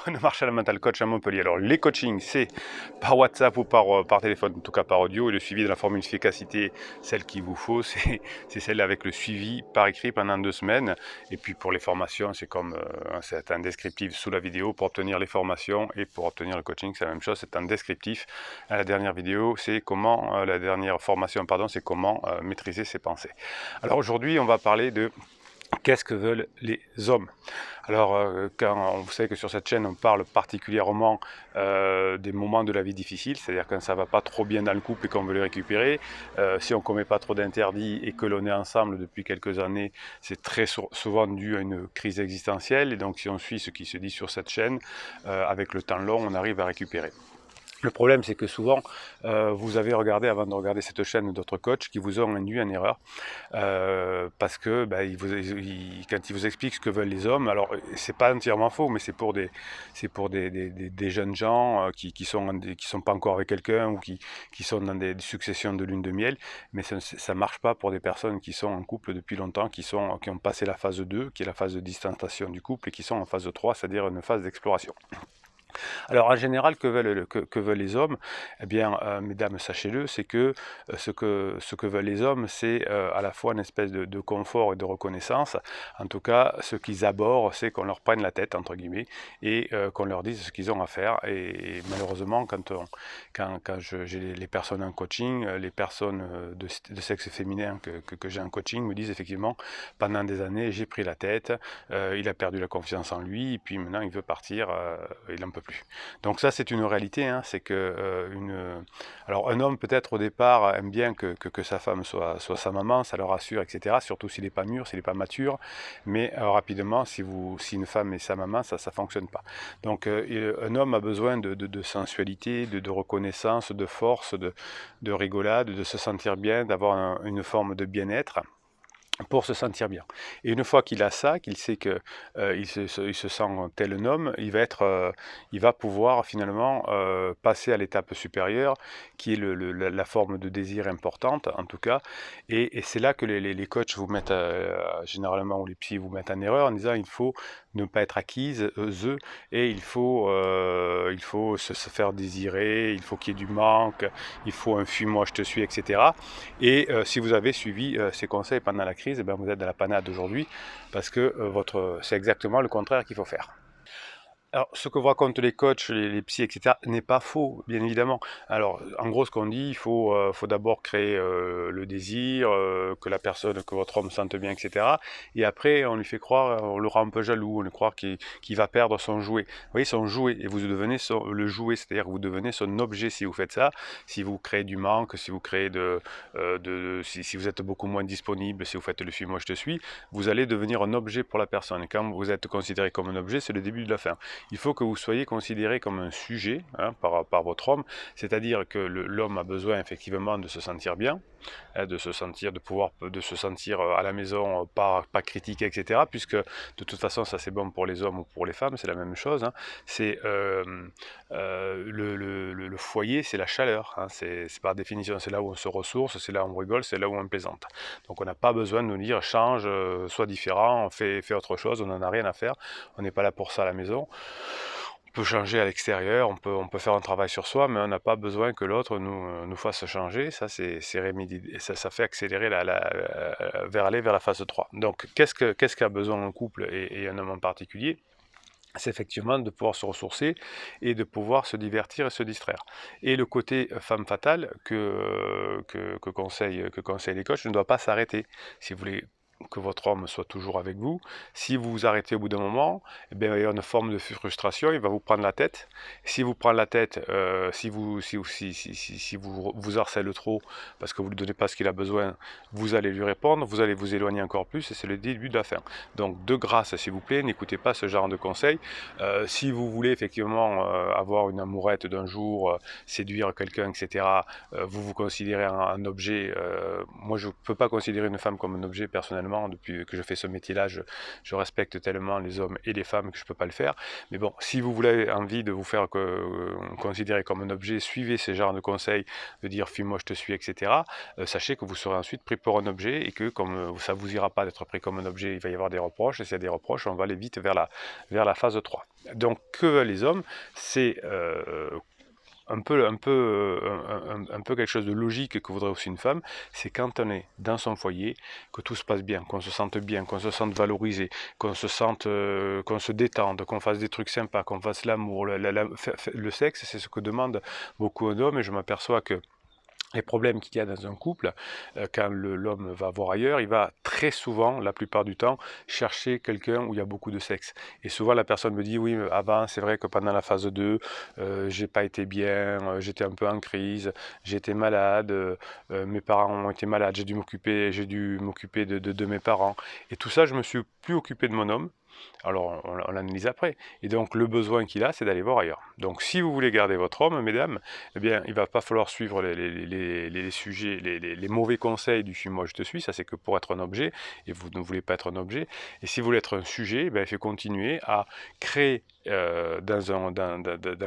Le Marshall Mental Coach à Montpellier. Alors les coachings, c'est par WhatsApp ou par téléphone, en tout cas par audio, et le suivi de la formule efficacité, celle qu'il vous faut, c'est celle avec le suivi par écrit pendant 2 semaines. Et puis pour les formations, c'est comme c'est un descriptif sous la vidéo pour obtenir les formations, et pour obtenir le coaching, c'est la même chose, c'est un descriptif. La dernière vidéo, c'est comment, la dernière formation, pardon, c'est comment maîtriser ses pensées. Alors aujourd'hui, on va parler de qu'est-ce que veulent les hommes. Alors, quand vous savez que sur cette chaîne, on parle particulièrement des moments de la vie difficiles, c'est-à-dire quand ça ne va pas trop bien dans le couple et qu'on veut les récupérer. Si on ne commet pas trop d'interdits et que l'on est ensemble depuis quelques années, c'est très souvent dû à une crise existentielle. Et donc, si on suit ce qui se dit sur cette chaîne, avec le temps long, on arrive à récupérer. Le problème, c'est que souvent, vous avez regardé, avant de regarder cette chaîne, d'autres coachs qui vous ont induit en erreur, parce que quand ils vous expliquent ce que veulent les hommes, alors c'est pas entièrement faux, mais c'est pour des jeunes gens qui sont pas encore avec quelqu'un, ou qui sont dans des successions de lune de miel, mais ça marche pas pour des personnes qui sont en couple depuis longtemps, qui ont passé la phase 2, qui est la phase de distanciation du couple, et qui sont en phase 3, c'est-à-dire une phase d'exploration. Alors en général, que veulent les hommes? Eh bien, mesdames, sachez-le, c'est que, ce que veulent les hommes, c'est à la fois une espèce de confort et de reconnaissance. En tout cas, ce qu'ils abhorrent, c'est qu'on leur prenne la tête, entre guillemets, et qu'on leur dise ce qu'ils ont à faire. Et malheureusement, quand j'ai les personnes en coaching, les personnes de sexe féminin que j'ai en coaching me disent effectivement, pendant des années, j'ai pris la tête, il a perdu la confiance en lui, et puis maintenant il veut partir, il n'en peut plus. Donc ça, c'est une réalité, hein, c'est que alors un homme peut-être au départ aime bien que sa femme soit sa maman, ça le rassure, etc. Surtout s'il n'est pas mûr, s'il n'est pas mature, mais rapidement, si une femme est sa maman, ça fonctionne pas. Donc un homme a besoin de sensualité, de reconnaissance, de force, de rigolade, de se sentir bien, d'avoir une forme de bien-être pour se sentir bien. Et une fois qu'il a ça, qu'il sait que il se sent tel un homme, il va pouvoir finalement passer à l'étape supérieure, qui est la forme de désir importante, en tout cas. Et c'est là que les coachs vous mettent, généralement, ou les psys vous mettent en erreur, en disant il faut ne pas être acquise, et il faut se faire désirer, il faut qu'il y ait du manque, il faut un fuis-moi, je te suis, etc. Et si vous avez suivi ces conseils pendant la crise, eh bien, vous êtes dans la panade aujourd'hui, parce que c'est exactement le contraire qu'il faut faire. Alors, ce que vous racontent les coachs, les psys, etc., n'est pas faux, bien évidemment. Alors, en gros, ce qu'on dit, il faut d'abord créer le désir, que que votre homme sente bien, etc. Et après, on lui fait croire, on le rend un peu jaloux, on lui croit qu'il va perdre son jouet. Vous voyez, son jouet, et vous devenez le jouet, c'est-à-dire que vous devenez son objet si vous faites ça. Si vous créez du manque, si vous créez si vous êtes beaucoup moins disponible, si vous faites le suis-moi, je te suis, vous allez devenir un objet pour la personne. Et quand vous êtes considéré comme un objet, c'est le début de la fin. Il faut que vous soyez considéré comme un sujet, hein, par votre homme, c'est-à-dire que l'homme a besoin effectivement de se sentir bien, hein, de se sentir à la maison, pas critiqué, etc. Puisque de toute façon, ça c'est bon pour les hommes ou pour les femmes, c'est la même chose. Hein. C'est le foyer, c'est la chaleur. Hein. C'est par définition, c'est là où on se ressource, c'est là où on rigole, c'est là où on plaisante. Donc on n'a pas besoin de nous dire change, sois différent, fais autre chose, on n'en a rien à faire. On n'est pas là pour ça à la maison. On peut changer à l'extérieur, on peut faire un travail sur soi, mais on n'a pas besoin que l'autre nous fasse changer. Ça, c'est ça fait accélérer aller vers la phase 3. Donc, qu'est-ce qu'a besoin un couple et un homme en particulier? C'est effectivement de pouvoir se ressourcer et de pouvoir se divertir et se distraire. Et le côté femme fatale que conseillent les coachs ne doit pas s'arrêter. Si vous voulez que votre homme soit toujours avec vous, si vous vous arrêtez au bout d'un moment, eh bien, il y a une forme de frustration, il va vous prendre la tête. Si vous prend la tête, si vous harcèle trop parce que vous ne lui donnez pas ce qu'il a besoin, vous allez lui répondre, vous allez vous éloigner encore plus, et c'est le début de la fin. Donc de grâce, s'il vous plaît, n'écoutez pas ce genre de conseils. Si vous voulez effectivement avoir une amourette d'un jour, séduire quelqu'un, etc., vous vous considérez un objet. Moi, je ne peux pas considérer une femme comme un objet personnellement, vraiment, depuis que je fais ce métier-là, je respecte tellement les hommes et les femmes que je peux pas le faire. Mais bon, si vous voulez envie de vous faire considérer comme un objet, suivez ces genres de conseils, de dire fuis-moi, je te suis, etc. Sachez que vous serez ensuite pris pour un objet et que comme ça vous ira pas d'être pris comme un objet, il va y avoir des reproches. Et s'il y a des reproches, on va aller vite vers la phase 3. Donc, que veulent les hommes? C'est un peu quelque chose de logique que voudrait aussi une femme, c'est quand on est dans son foyer, que tout se passe bien, qu'on se sente valorisé, qu'on se détende, qu'on fasse des trucs sympas, qu'on fasse l'amour. Le sexe, c'est ce que demandent beaucoup d'hommes, et je m'aperçois que les problèmes qu'il y a dans un couple, quand l'homme va voir ailleurs, il va très souvent, la plupart du temps, chercher quelqu'un où il y a beaucoup de sexe. Et souvent la personne me dit, oui, mais avant, c'est vrai que pendant la phase 2, j'ai pas été bien, j'étais un peu en crise, j'étais malade, mes parents ont été malades, j'ai dû m'occuper de mes parents. Et tout ça, je me suis plus occupé de mon homme. Alors, on l'analyse après. Et donc, le besoin qu'il a, c'est d'aller voir ailleurs. Donc, si vous voulez garder votre homme, mesdames, eh bien, il ne va pas falloir suivre les sujets, les mauvais conseils du fuis-moi, je te suis. Ça, c'est que pour être un objet, et vous ne voulez pas être un objet. Et si vous voulez être un sujet, il faut continuer à créer dans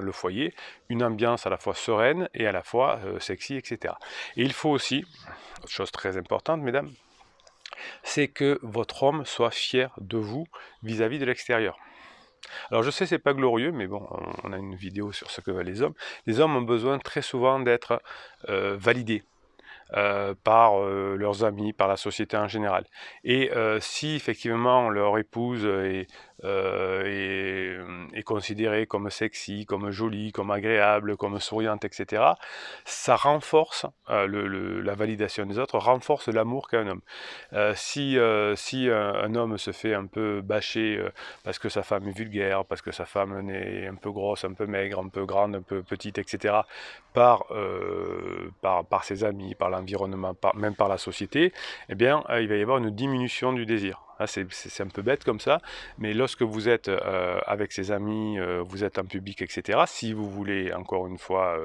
le foyer une ambiance à la fois sereine et à la fois sexy, etc. Et il faut aussi, autre chose très importante, mesdames, c'est que votre homme soit fier de vous vis-à-vis de l'extérieur. Alors je sais c'est pas glorieux, mais bon, on a une vidéo sur ce que veulent les hommes. Les hommes ont besoin très souvent d'être validés par leurs amis, par la société en général. Et si effectivement leur épouse est considérée comme sexy, comme jolie, comme agréable, comme souriante, etc., ça renforce la validation des autres, renforce l'amour qu'a un homme. Si un homme se fait un peu bâcher parce que sa femme est vulgaire, parce que sa femme est un peu grosse, un peu maigre, un peu grande, un peu petite, etc., par ses amis, par l'environnement, même par la société, eh bien, il va y avoir une diminution du désir. C'est un peu bête comme ça, mais lorsque vous êtes avec ses amis, vous êtes en public, etc., si vous voulez, encore une fois,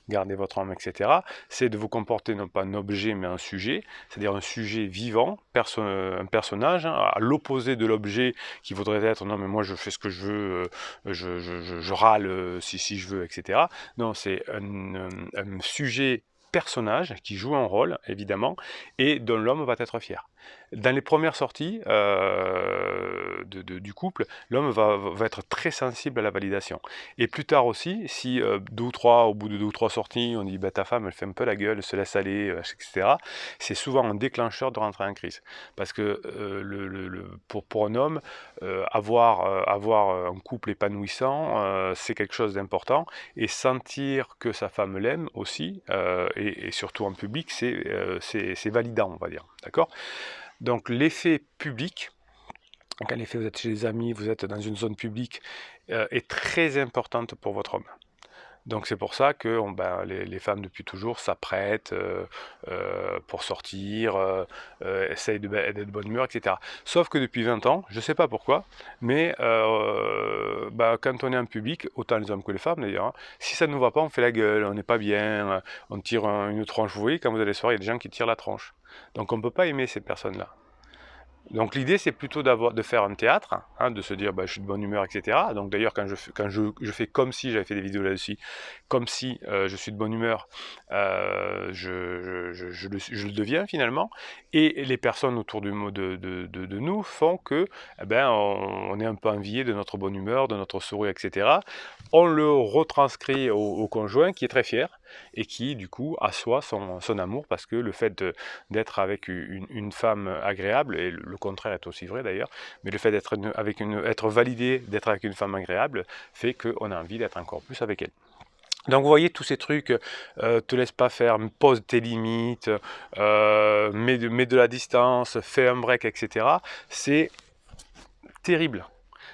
garder votre homme, etc., c'est de vous comporter non pas un objet, mais un sujet, c'est-à-dire un sujet vivant, un personnage, hein, à l'opposé de l'objet qui voudrait être, non mais moi je fais ce que je veux, je râle si je veux, etc. Non, c'est un sujet personnage qui joue un rôle, évidemment, et dont l'homme va être fier. Dans les premières sorties du couple, l'homme va être très sensible à la validation. Et plus tard aussi, si au bout de 2 ou 3 sorties, on dit bah, ta femme elle fait un peu la gueule, elle se laisse aller, etc., c'est souvent un déclencheur de rentrer en crise. Parce que pour un homme, avoir un couple épanouissant, c'est quelque chose d'important. Et sentir que sa femme l'aime aussi, et surtout en public, c'est validant, on va dire. D'accord ? Donc l'effet public, quand l'effet vous êtes chez des amis, vous êtes dans une zone publique, est très importante pour votre homme. Donc c'est pour ça que les femmes depuis toujours s'apprêtent pour sortir, essayent d'être de bonne humeur, etc. Sauf que depuis 20 ans, je ne sais pas pourquoi, mais quand on est en public, autant les hommes que les femmes d'ailleurs, hein, si ça ne nous va pas, on fait la gueule, on n'est pas bien, on tire une tronche. Vous voyez, quand vous allez soir, il y a des gens qui tirent la tronche. Donc on ne peut pas aimer ces personnes-là. Donc l'idée c'est plutôt de faire un théâtre, hein, de se dire je suis de bonne humeur, etc. Donc d'ailleurs quand je fais comme si, j'avais fait des vidéos là-dessus, comme si je suis de bonne humeur, je le deviens finalement, et les personnes autour de nous font que on est un peu envié de notre bonne humeur, de notre sourire, etc. On le retranscrit au conjoint qui est très fier et qui du coup assoit son amour, parce que le fait d'être avec une femme agréable, et le contraire est aussi vrai d'ailleurs, mais le fait être validé, d'être avec une femme agréable, fait qu'on a envie d'être encore plus avec elle. Donc vous voyez tous ces trucs, te laisse pas faire, pose tes limites, mets de la distance, fais un break, etc. C'est terrible.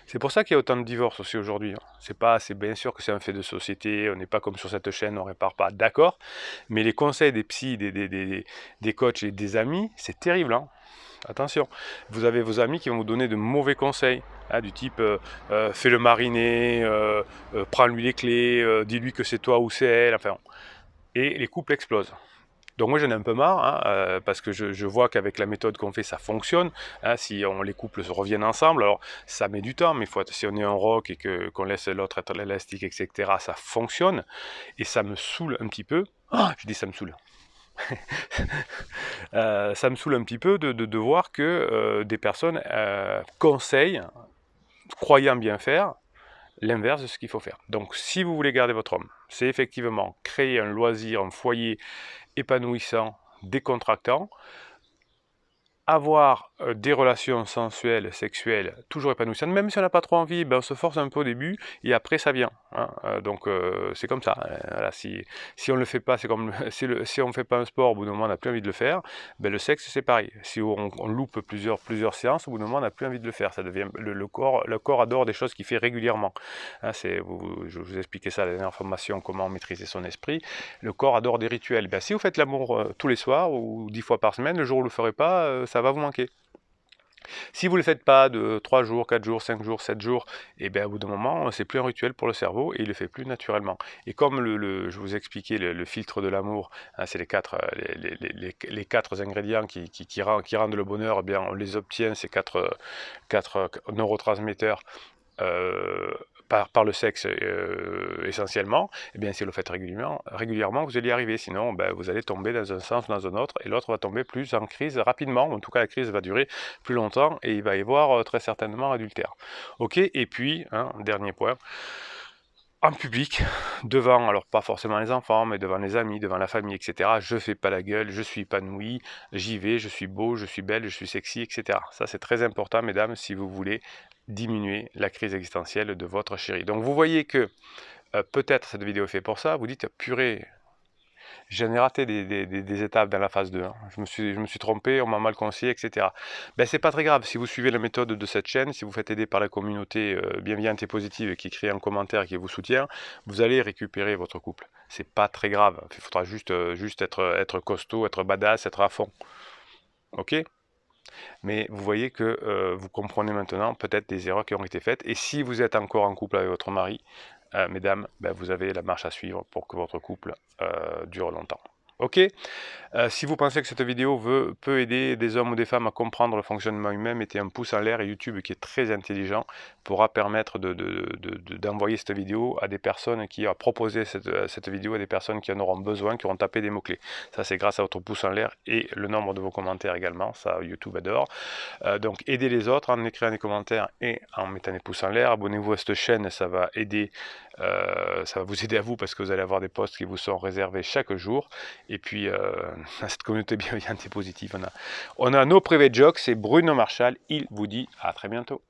C'est pour ça qu'il y a autant de divorces aussi aujourd'hui. C'est bien sûr que c'est un fait de société, on n'est pas comme sur cette chaîne, on répare pas, d'accord, mais les conseils des psys, des coachs et des amis, c'est terrible, hein. Attention, vous avez vos amis qui vont vous donner de mauvais conseils, hein, du type fais-le mariner, prends-lui les clés, dis-lui que c'est toi ou c'est elle, enfin, et les couples explosent. Donc moi j'en ai un peu marre, hein, parce que je vois qu'avec la méthode qu'on fait ça fonctionne, hein, si les couples se reviennent ensemble, alors ça met du temps, mais si on est en rock et qu'on laisse l'autre être l'élastique, etc., ça fonctionne, et ça me saoule un petit peu. Ah, je dis ça me saoule. Ça me saoule un petit peu de voir que des personnes conseillent, croyant bien faire, l'inverse de ce qu'il faut faire. Donc si vous voulez garder votre homme, c'est effectivement créer un loisir, un foyer épanouissant, décontractant, avoir des relations sensuelles, sexuelles, toujours épanouissantes, même si on n'a pas trop envie, ben on se force un peu au début, et après ça vient, hein. Donc c'est comme ça, voilà, si on ne le fait pas, c'est comme si on ne fait pas un sport, au bout d'un moment on n'a plus envie de le faire, ben le sexe c'est pareil, si on loupe plusieurs séances, au bout d'un moment on n'a plus envie de le faire, ça devient, le corps adore des choses qu'il fait régulièrement, hein, je vous expliquais ça à la dernière formation, comment maîtriser son esprit, le corps adore des rituels, ben, si vous faites l'amour tous les soirs, ou 10 fois par semaine, le jour où vous ne le ferez pas, ça va vous manquer. Si vous ne le faites pas de 3 jours, 4 jours, 5 jours, 7 jours, et bien au bout d'un moment, c'est plus un rituel pour le cerveau et il le fait plus naturellement. Et comme je vous expliquais le filtre de l'amour, hein, c'est les quatre ingrédients qui rendent le bonheur, eh bien on les obtient, ces quatre neurotransmetteurs, par le sexe essentiellement, et bien si vous le faites régulièrement, vous allez y arriver, sinon ben, vous allez tomber dans un sens ou dans un autre, et l'autre va tomber plus en crise rapidement, en tout cas la crise va durer plus longtemps, et il va y avoir très certainement adultère. Ok, et puis, hein, dernier point, en public, devant, alors pas forcément les enfants, mais devant les amis, devant la famille, etc. Je fais pas la gueule, je suis épanoui, j'y vais, je suis beau, je suis belle, je suis sexy, etc. Ça c'est très important, mesdames, si vous voulez diminuer la crise existentielle de votre chéri. Donc vous voyez que peut-être cette vidéo est faite pour ça, vous dites purée, j'en ai raté des étapes dans la phase 2, hein. Je me suis trompé, on m'a mal conseillé, etc. Ben, c'est pas très grave, si vous suivez la méthode de cette chaîne, si vous faites aider par la communauté bienveillante et positive qui écrit un commentaire et qui vous soutient, vous allez récupérer votre couple. C'est pas très grave, il faudra juste être costaud, être badass, être à fond. Ok? Mais vous voyez que vous comprenez maintenant peut-être des erreurs qui ont été faites. Et si vous êtes encore en couple avec votre mari, mesdames, ben, vous avez la marche à suivre pour que votre couple dure longtemps. Ok, si vous pensez que cette vidéo peut aider des hommes ou des femmes à comprendre le fonctionnement humain, mettez un pouce en l'air, et YouTube qui est très intelligent pourra permettre d'envoyer cette vidéo à des personnes qui ont proposé cette vidéo à des personnes qui en auront besoin, qui auront tapé des mots-clés. Ça c'est grâce à votre pouce en l'air et le nombre de vos commentaires également, ça YouTube adore. Donc aidez les autres en écrivant des commentaires et en mettant des pouces en l'air. Abonnez-vous à cette chaîne, ça va vous aider à vous parce que vous allez avoir des posts qui vous sont réservés chaque jour. Et puis dans cette communauté bienveillante et positive, on a nos private jokes, c'est Bruno Marshall, il vous dit à très bientôt.